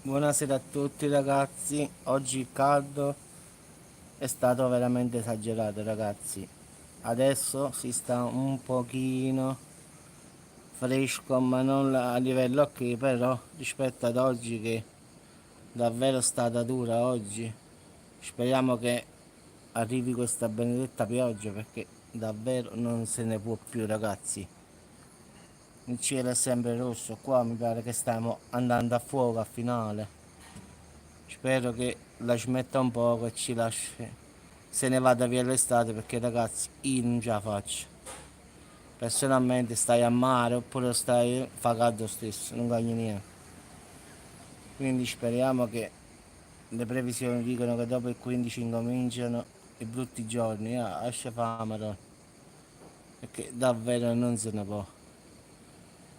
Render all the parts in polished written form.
Buonasera a tutti ragazzi, oggi il caldo è stato veramente esagerato ragazzi. Adesso si sta un pochino fresco ma non a livello ok, però rispetto ad oggi che davvero è stata dura oggi. Speriamo che arrivi questa benedetta pioggia perché davvero non se ne può più ragazzi. Il cielo è sempre rosso, qua mi pare che stiamo andando a fuoco a finale. Spero che la smetta un poco e ci lasci. Se ne vada via l'estate perché ragazzi io non ce la faccio. Personalmente stai a mare oppure stai fa caldo stesso, non guadagni niente. Quindi speriamo che le previsioni dicono che dopo il 15 incominciano i brutti giorni, esce fame, perché davvero non se ne può.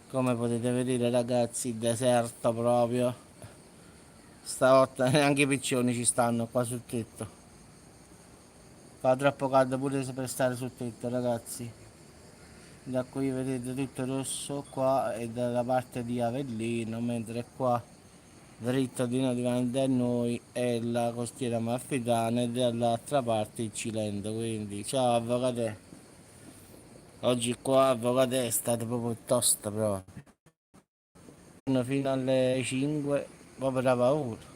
Come potete vedere ragazzi, il deserto proprio. Stavolta neanche i piccioni ci stanno qua sul tetto. Fa troppo caldo pure per stare sul tetto ragazzi. Da qui vedete tutto rosso qua e dalla parte di Avellino, mentre qua dritto di noi davanti a noi è la costiera amalfitana e dall'altra parte il Cilento. Quindi ciao avvocate, oggi qua avvocate è stata proprio tosta proprio. Fino alle 5 proprio da paura.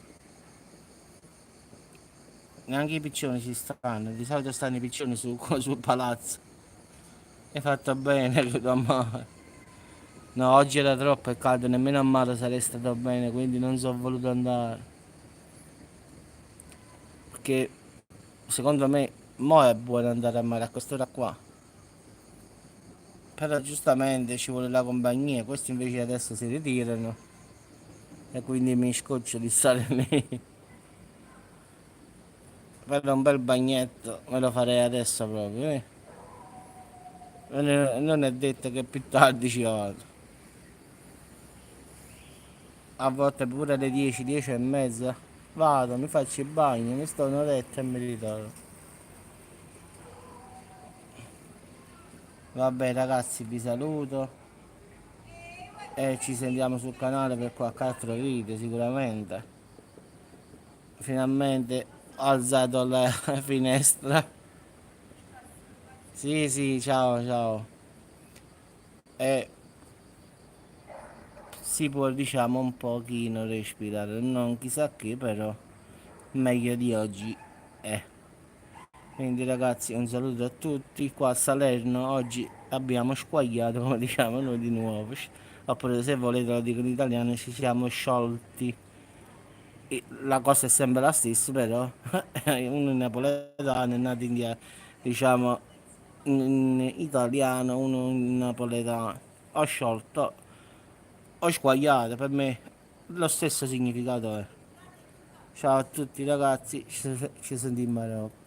Neanche i piccioni ci stanno, di solito stanno i piccioni sul palazzo. Hai fatto bene che tua mamma. No, oggi era troppo caldo, nemmeno a mare sarei stato bene, quindi non sono voluto andare. Perché secondo me mo è buono andare a mare a quest'ora qua. Però giustamente ci vuole la compagnia, questi invece adesso si ritirano e quindi mi scoccio di stare lì. Però un bel bagnetto me lo farei adesso proprio, eh. Non è detto che più tardi ci vado. A volte pure alle 10, 10 e mezza. Vado, mi faccio il bagno, mi sto un'oretta e mi ritorno. Vabbè ragazzi, vi saluto e ci sentiamo sul canale per qualche altro video sicuramente. Finalmente ho alzato la finestra. Sì, sì, ciao, ciao. E si può diciamo un pochino respirare, non chissà che però meglio di oggi è. Quindi ragazzi un saluto a tutti, qua a Salerno oggi abbiamo squagliato come diciamo noi di nuovo, oppure se volete lo dico in italiano ci siamo sciolti. E la cosa è sempre la stessa però uno è napoletano è nato diciamo in italiano, uno in napoletano. Ho sciolto, ho squagliato, per me lo stesso significato è. Ciao a tutti ragazzi, ci sentiamo.